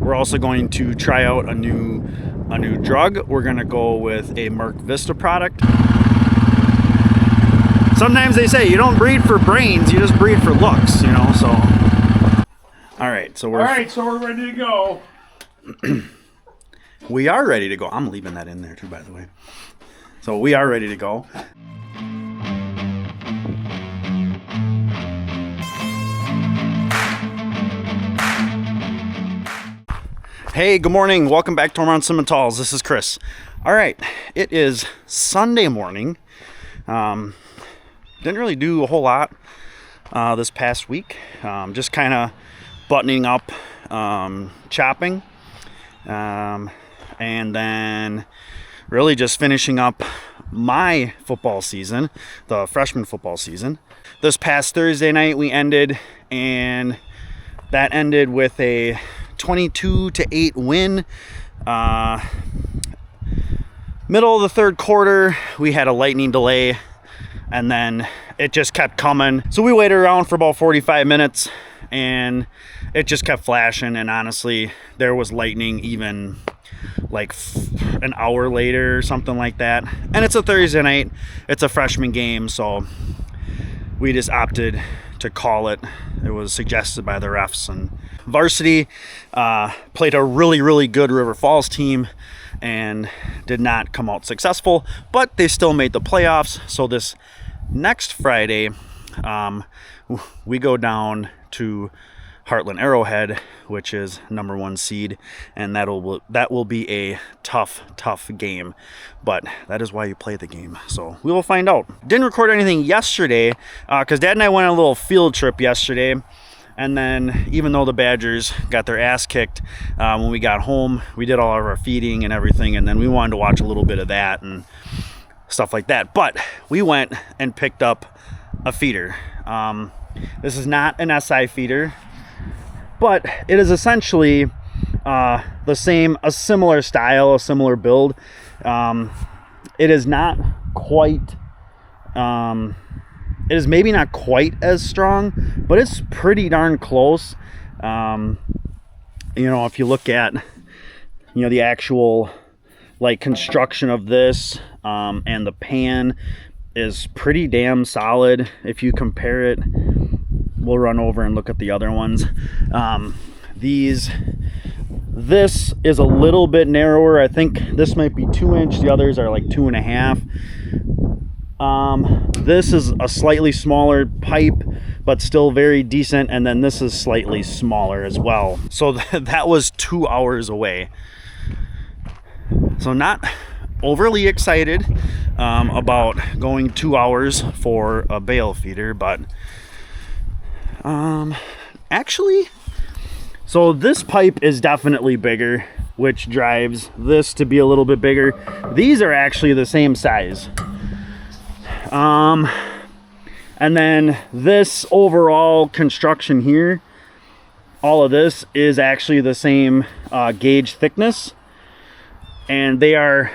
We're also going to try out a new drug. We're gonna go with a Merk Vista product. Sometimes they say you don't breed for brains, you just breed for looks, you know, so. All right, so we're ready to go. We are ready to go. I'm leaving that in there too, by the way. So we are ready to go. Hey, good morning. Welcome back to Ohrmundt Simmentals. This is Chris. All right, it is Sunday morning. Didn't really do a whole lot this past week. Just kind of buttoning up, chopping, and then really just finishing up my football season, the freshman football season. This past Thursday night we ended, and that ended with a 22-8 win. Middle of the third quarter, we had a lightning delay, and then it just kept coming. So we waited around for about 45 minutes, and it just kept flashing. And honestly, there was lightning even like an hour later or something like that. And it's a Thursday night, it's a freshman game, so we just opted to call it. It was suggested by the refs. And varsity played a really good River Falls team and did not come out successful, but they still made the playoffs. So this next Friday, we go down to Heartland Arrowhead, which is #1 seed, and that will be a tough game, but that is why you play the game, so we will find out. Didn't record anything yesterday because Dad and I went on a little field trip yesterday, and then even though the Badgers got their ass kicked when we got home, we did all of our feeding and everything, and then we wanted to watch a little bit of that and stuff like that. But we went and picked up a feeder. This is not an SI feeder, but it is essentially a similar style, a similar build. It is not quite, it is maybe not quite as strong, but it's pretty darn close. You know, if you look at, you know, the actual like construction of this, and the pan is pretty damn solid. If you compare it, we'll run over and look at the other ones. This is a little bit narrower. I think this might be 2 inch. The others are like 2.5. This is a slightly smaller pipe, but still very decent. And then this is slightly smaller as well. So that was 2 hours away. So not overly excited about going 2 hours for a bale feeder, but actually, so this pipe is definitely bigger, which drives this to be a little bit bigger. These are actually the same size. And then this overall construction here, all of this is actually the same gauge thickness, and they are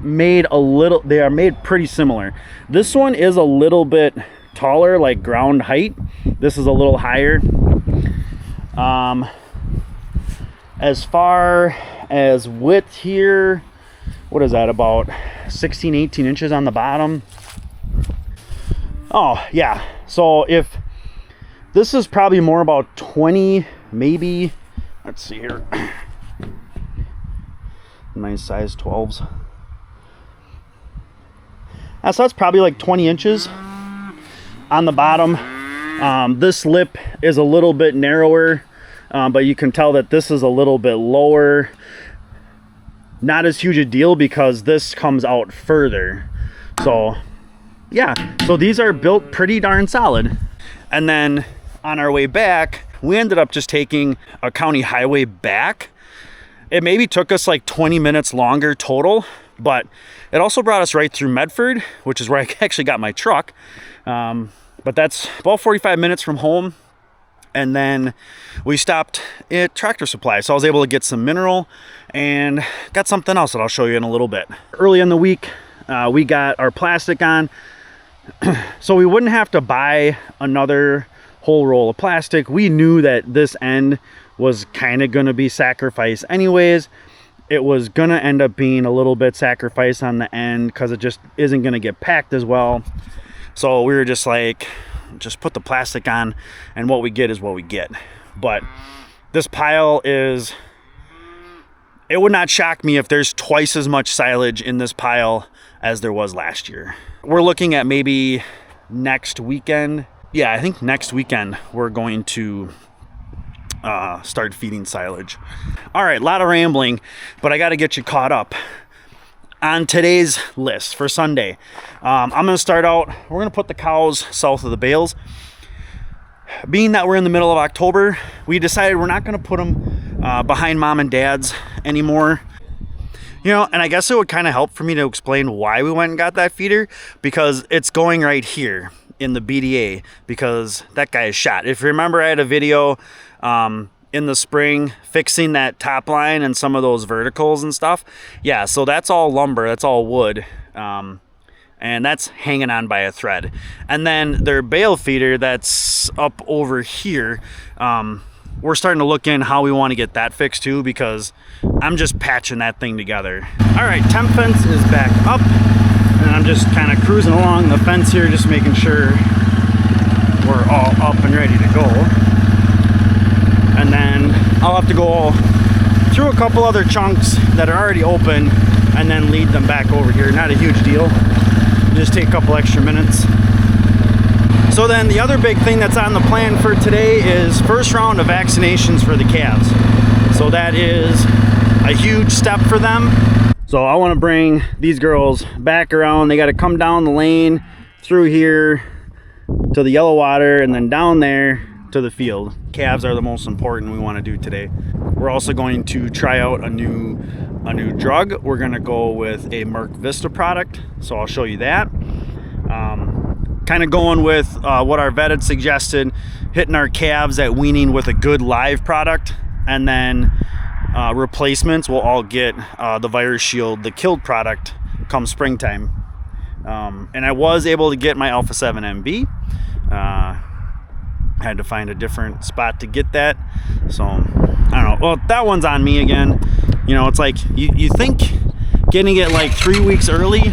made pretty similar. This one is a little bit taller, like ground height. This is a little higher. As far as width here, what is that, about 16-18 inches on the bottom? Oh yeah, so if this is probably more about 20, maybe, let's see here, nice size 12s. So that's probably like 20 inches on the bottom. This lip is a little bit narrower, but you can tell that this is a little bit lower. Not as huge a deal because this comes out further. So yeah, so these are built pretty darn solid. And then on our way back, we ended up just taking a county highway back. It maybe took us like 20 minutes longer total, but it also brought us right through Medford, which is where I actually got my truck. But that's about 45 minutes from home. And then we stopped at Tractor Supply. So I was able to get some mineral and got something else that I'll show you in a little bit. Early in the week, we got our plastic on. So we wouldn't have to buy another whole roll of plastic. We knew that this end was kind of going to be sacrificed anyways. It was going to end up being a little bit sacrifice on the end because it just isn't going to get packed as well. So we were just like, just put the plastic on, and what we get is what we get. But this pile is, it would not shock me if there's twice as much silage in this pile as there was last year. We're looking at maybe next weekend. Yeah, I think next weekend we're going to start feeding silage. All right, a lot of rambling, but I got to get you caught up on today's list for Sunday. I'm going to start out, we're going to put the cows south of the bales. Being that we're in the middle of October, we decided we're not going to put them behind mom and dad's anymore. You know, and I guess it would kind of help for me to explain why we went and got that feeder, because it's going right here in the BDA, because that guy is shot. If you remember, I had a video in the spring fixing that top line and some of those verticals and stuff. Yeah, so that's all lumber, that's all wood, and that's hanging on by a thread. And then their bale feeder that's up over here, we're starting to look in how we want to get that fixed too, because I'm just patching that thing together. All right, temp fence is back up, and I'm just kind of cruising along the fence here, just making sure we're all up and ready to go. And then I'll have to go through a couple other chunks that are already open and then lead them back over here. Not a huge deal, just take a couple extra minutes. So then the other big thing that's on the plan for today is first round of vaccinations for the calves. So that is a huge step for them. So I want to bring these girls back around. They got to come down the lane through here to the yellow water and then down there to the field. Calves are the most important we want to do today. We're also going to try out a new drug. We're going to go with a Merk Vista product, so I'll show you that. Kind of going with what our vet had suggested, hitting our calves at weaning with a good live product, and then replacements will all get the Virus Shield, the killed product, come springtime. And I was able to get my Alpha 7 MB. Had to find a different spot to get that, so I don't know. Well, that one's on me again. You know, it's like you think getting it like 3 weeks early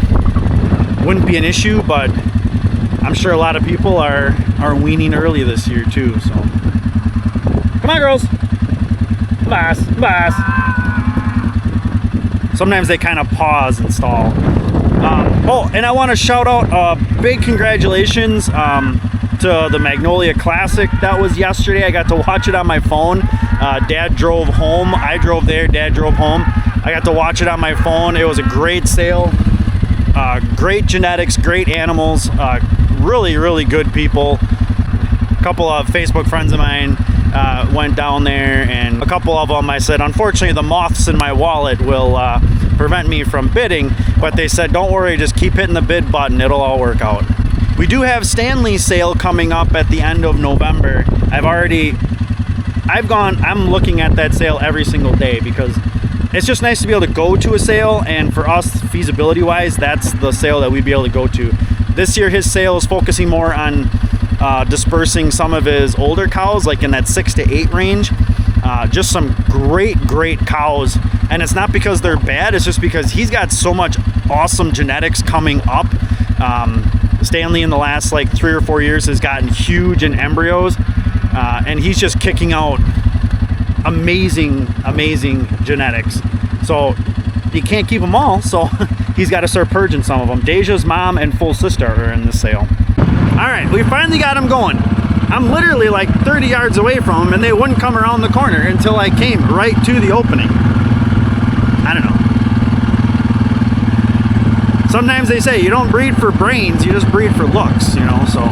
wouldn't be an issue, but I'm sure a lot of people are weaning early this year too. So come on, girls, boss. Sometimes they kind of pause and stall. Oh, and I want to shout out big congratulations to the Magnolia Classic. That was yesterday. I got to watch it on my phone. Dad drove home. I drove there. Dad drove home. I got to watch it on my phone. It was a great sale. Great genetics, great animals, really, really good people. A couple of Facebook friends of mine went down there, and a couple of them I said, unfortunately, the moths in my wallet will prevent me from bidding, but they said, don't worry, just keep hitting the bid button. It'll all work out. We do have Stanley's sale coming up at the end of November. I'm looking at that sale every single day because it's just nice to be able to go to a sale, and for us, feasibility wise, that's the sale that we'd be able to go to. This year his sale is focusing more on dispersing some of his older cows, like in that 6 to 8 range. Just some great cows, and it's not because they're bad, it's just because he's got so much awesome genetics coming up. Stanley in the last like 3 or 4 years has gotten huge in embryos, and he's just kicking out amazing genetics. So you can't keep them all, so he's got to start purging some of them. Deja's mom and full sister are in this sale. All right, we finally got him going. I'm literally like 30 yards away from them, and they wouldn't come around the corner until I came right to the opening. I don't know. Sometimes they say you don't breed for brains, you just breed for looks, you know, so.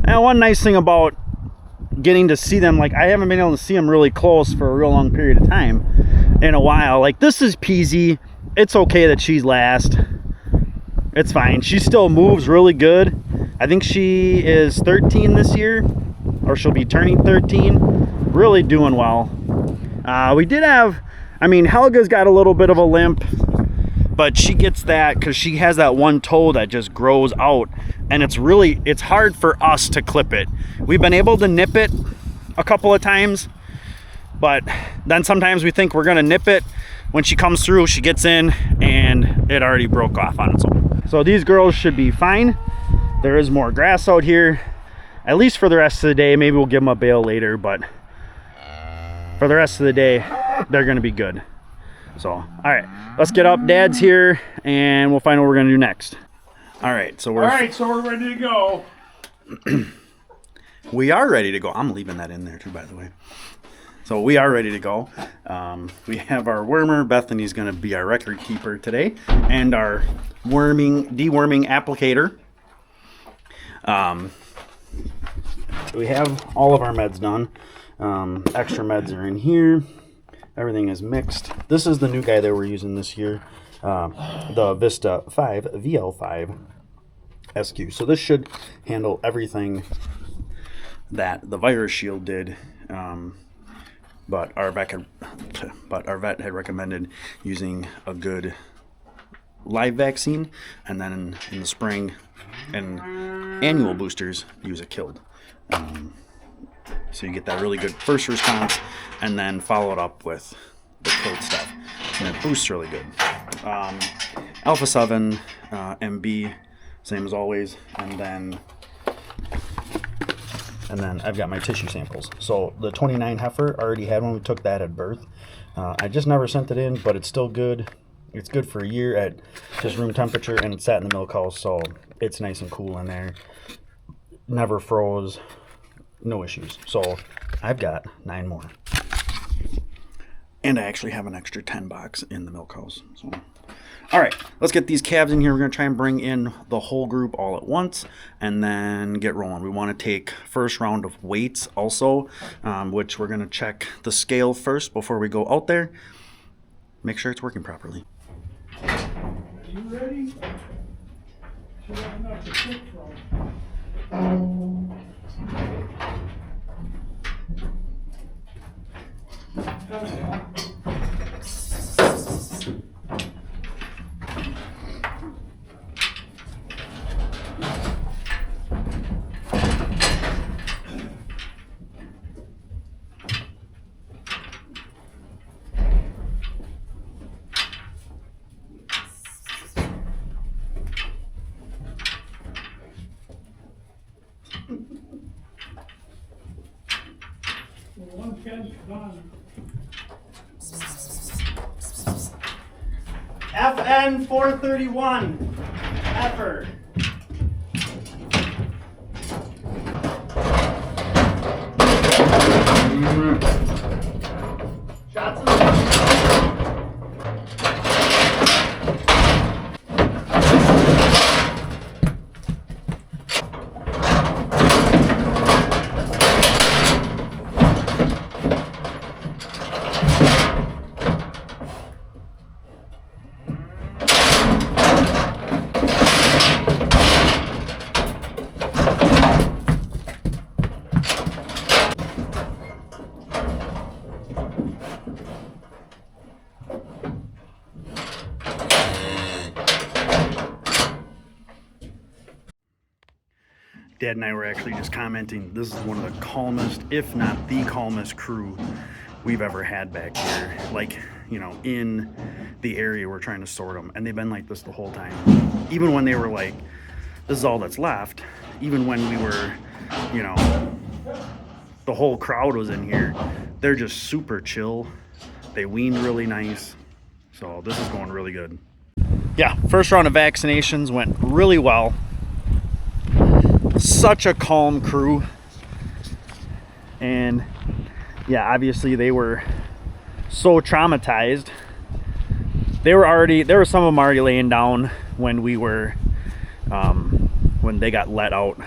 And one nice thing about getting to see them, like I haven't been able to see them really close for a real long period of time in a while. Like this is Peasy. It's okay that she's last. It's fine. She still moves really good. I think she is 13 this year, or she'll be turning 13. Really doing well. We did have, I mean, Helga's got a little bit of a limp. but she gets that because she has that one toe that just grows out, and it's hard for us to clip it. We've been able to nip it a couple of times, but then sometimes we think we're gonna nip it. When she comes through, she gets in and it already broke off on its own. So these girls should be fine. There is more grass out here, at least for the rest of the day. Maybe we'll give them a bale later, but for the rest of the day, they're gonna be good. So, all right, let's get up. Dad's here and we'll find out what we're gonna do next. All right, so we're ready to go. We are ready to go. I'm leaving that in there too, by the way. So we are ready to go. We have our wormer. Bethany's going to be our record keeper today, and our deworming applicator. We have all of our meds done. Extra meds are in here. Everything is mixed. This is the new guy that we're using this year, the Vista 5 VL5 SQ. So this should handle everything that the virus shield did. But our vet had recommended using a good live vaccine, and then in the spring and annual boosters use a killed. So you get that really good first response, and then follow it up with the killed stuff, and it boosts really good. Alpha 7 MB, same as always, and then I've got my tissue samples. So the 29 heifer, I already had one. We took that at birth. I just never sent it in, but it's still good. It's good for a year at just room temperature, and it sat in the milk house, so it's nice and cool in there. Never froze, no issues. So I've got 9 more. And I actually have an extra 10 box in the milk house. So. All right, let's get these calves in here. We're gonna try and bring in the whole group all at once and then get rolling. We wanna take first round of weights also, which we're gonna check the scale first before we go out there. Make sure it's working properly. Are you ready? You have enough to pick from. FN 431 heifer. Shots in the Dad and I were actually just commenting, this is one of the calmest, if not the calmest crew we've ever had back here. Like, you know, in the area we're trying to sort them. And they've been like this the whole time. Even when they were like, this is all that's left. Even when we were, you know, the whole crowd was in here. They're just super chill. They weaned really nice. So this is going really good. Yeah, first round of vaccinations went really well. Such a calm crew, and yeah, obviously they were so traumatized. There were some of them already laying down when we were when they got let out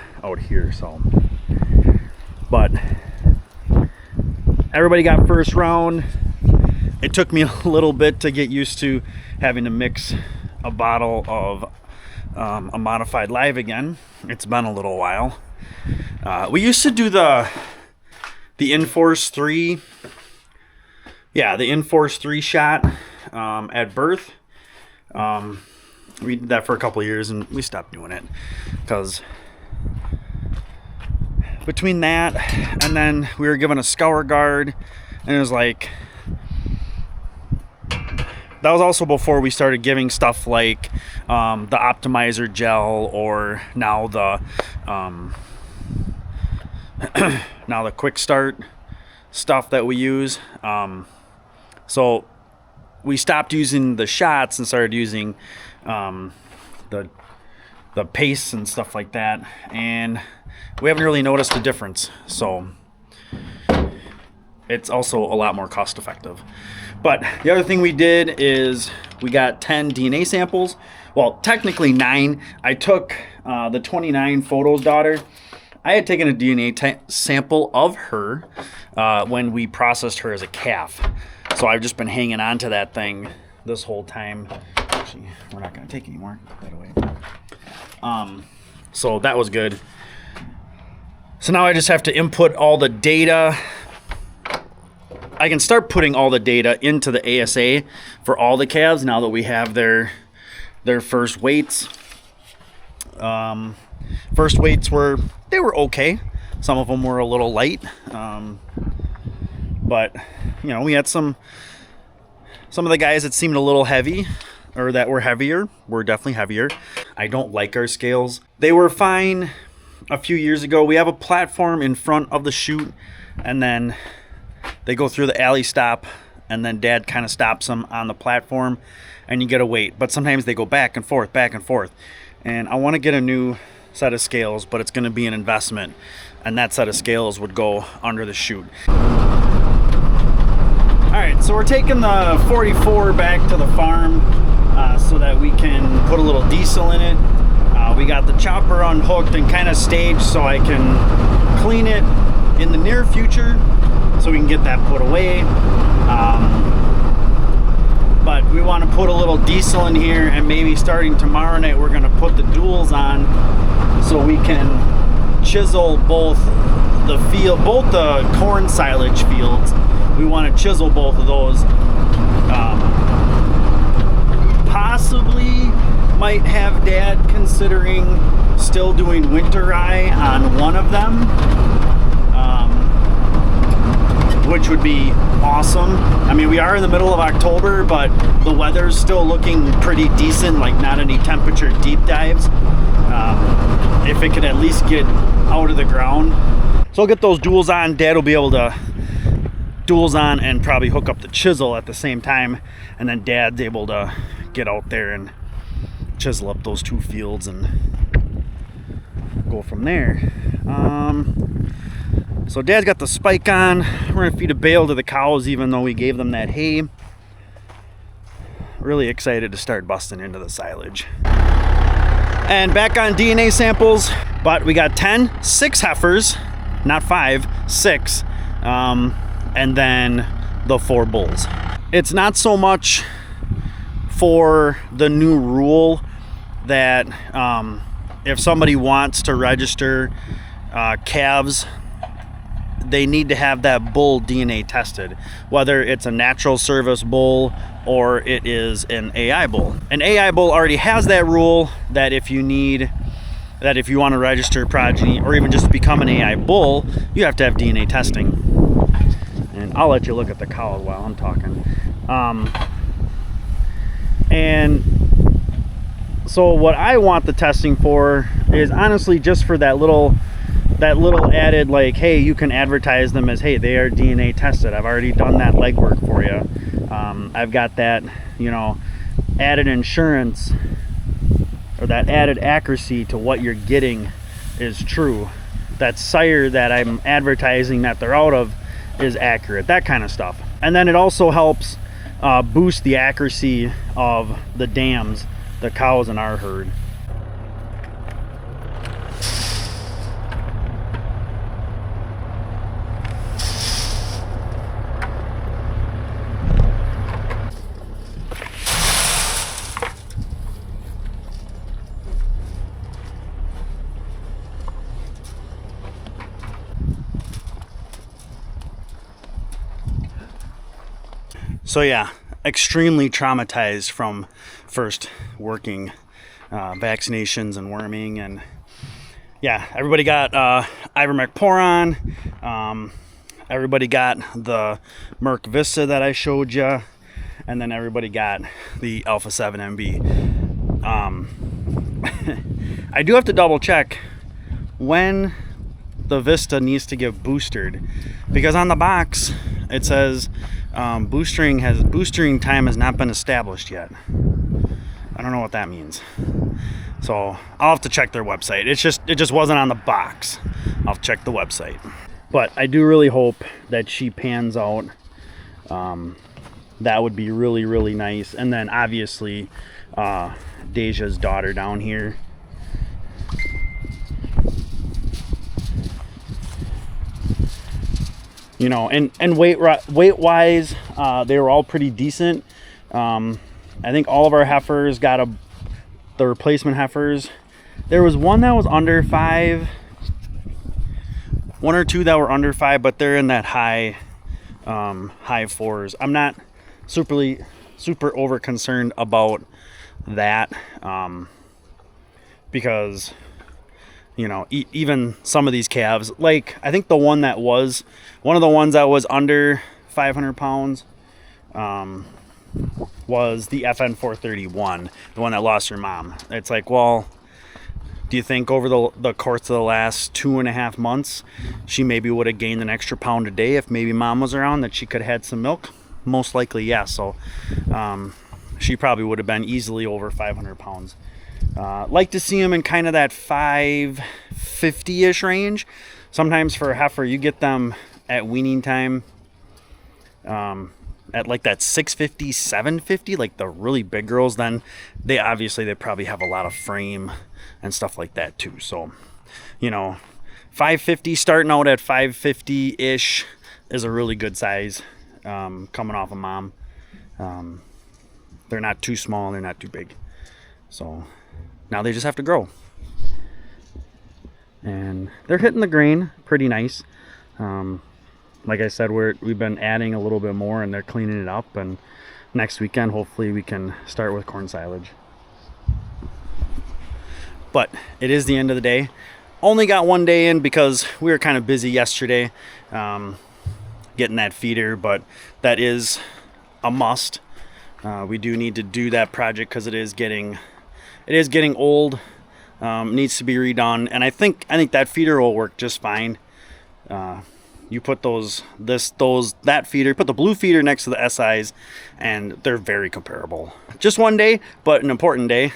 here. So, but everybody got first round. It took me a little bit to get used to having to mix a bottle of a modified live again. It's been a little while. We used to do the Enforce 3. Yeah, the Enforce 3 shot at birth. We did that for a couple of years and we stopped doing it because between that and then we were given a scour guard, and it was like, that was also before we started giving stuff like the optimizer gel, or now the now the quick start stuff that we use. So we stopped using the shots and started using the pastes and stuff like that, and we haven't really noticed a difference. So it's also a lot more cost effective. But the other thing we did is we got 10 DNA samples. Well, technically 9. I took the 29 photos daughter. I had taken a DNA sample of her when we processed her as a calf. So I've just been hanging on to that thing this whole time. Actually, we're not going to take anymore, by the way. So that was good. So now I just have to input all the data. I can start putting all the data into the ASA for all the calves now that we have their first weights. First weights were okay. Some of them were a little light, but you know, we had some of the guys that seemed a little heavy, or that were heavier, were definitely heavier. I don't like our scales. They were fine a few years ago. We have a platform in front of the chute, and then they go through the alley stop, and then Dad kind of stops them on the platform, and you get a weight. But sometimes they go back and forth, and I want to get a new set of scales, but it's going to be an investment, and that set of scales would go under the chute. All right, so we're taking the 44 back to the farm so that we can put a little diesel in it. We got the chopper unhooked and kind of staged so I can clean it in the near future so we can get that put away. But we want to put a little diesel in here, and maybe starting tomorrow night we're going to put the duals on so we can chisel both the corn silage fields. We want to chisel both of those. Possibly might have Dad considering still doing winter rye on one of them, which would be awesome. I mean, we are in the middle of October, but the weather's still looking pretty decent, like not any temperature deep dives. If it could at least get out of the ground. So I'll get those duals on. Dad will be able to duals on and probably hook up the chisel at the same time, and then Dad's able to get out there and chisel up those two fields and go from there. So Dad's got the spike on. We're gonna feed a bale to the cows even though we gave them that hay. Really excited to start busting into the silage. And back on DNA samples, but we got 6 heifers, not 5, 6, and then the 4 bulls. It's not so much for the new rule that if somebody wants to register calves, they need to have that bull DNA tested, whether it's a natural service bull or it is an AI bull. An AI bull already has that rule that if you want to register progeny or even just become an AI bull, you have to have DNA testing. And I'll let you look at the cow while I'm talking. And so what I want the testing for is honestly just for that little added, like, hey, you can advertise them as, hey, they are DNA tested. I've already done that legwork for you. I've got that, added insurance, or that added accuracy to what you're getting is true. That sire that I'm advertising that they're out of is accurate, that kind of stuff. And then it also helps boost the accuracy of the dams, the cows in our herd. So yeah, extremely traumatized from first working vaccinations and worming, and yeah, everybody got ivermectin. Everybody got the Merk Vista that I showed you, and then everybody got the Alpha 7MB. I do have to double check when the Vista needs to get boosted, because on the box it says boostering time has not been established yet. I don't know what that means, so I'll have to check their website. It just wasn't on the box. I'll check the website. But I do really hope that she pans out. That would be really, really nice. And then obviously Deja's daughter down here. You know, and weight wise, they were all pretty decent. I think all of our heifers got the replacement heifers. There was one that was under 5, one or two that were under 5, but they're in that high 4s. I'm not super over concerned about that, because you know, even some of these calves, like I think the one that was one of the ones that was under 500 pounds was the FN 431, the one that lost her mom. It's like, well, do you think over the course of the last 2.5 months she maybe would have gained an extra pound a day if maybe mom was around, that she could have had some milk? Most likely, yeah. So she probably would have been easily over 500 pounds. Like to see them in kind of that 550-ish range. Sometimes for a heifer, you get them at weaning time at like that 650, 750, like the really big girls. Then they probably have a lot of frame and stuff like that too. So, you know, 550, starting out at 550-ish is a really good size coming off a mom. They're not too small, they're not too big. So now they just have to grow. And they're hitting the grain pretty nice. Like I said, we've been adding a little bit more, and they're cleaning it up. And next weekend, hopefully, we can start with corn silage. But it is the end of the day. Only got one day in because we were kind of busy yesterday getting that feeder, but that is a must. We do need to do that project because it is getting old. Needs to be redone, and I think that feeder will work just fine. You put that feeder, put the blue feeder next to the SIs, and they're very comparable. Just one day, but an important day.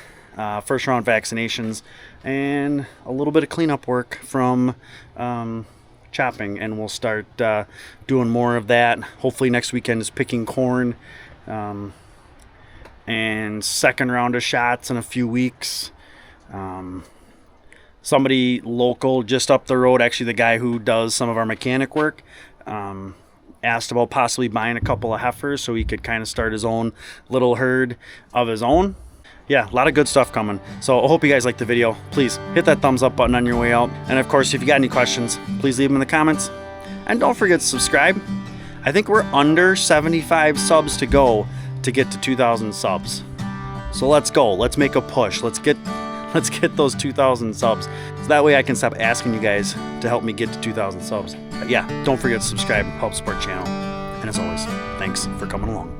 First round vaccinations and a little bit of cleanup work from chopping, and we'll start doing more of that. Hopefully next weekend is picking corn, and second round of shots in a few weeks. Somebody local just up the road, actually the guy who does some of our mechanic work, asked about possibly buying a couple of heifers so he could kind of start his own little herd of his own. Yeah, a lot of good stuff coming. So I hope you guys liked the video. Please hit that thumbs up button on your way out. And of course, if you got any questions, please leave them in the comments. And don't forget to subscribe. I think we're under 75 subs to go to get to 2,000 subs. So let's go. Let's make a push. Let's get those 2,000 subs. So that way I can stop asking you guys to help me get to 2,000 subs. But yeah, don't forget to subscribe, help support the channel. And as always, thanks for coming along.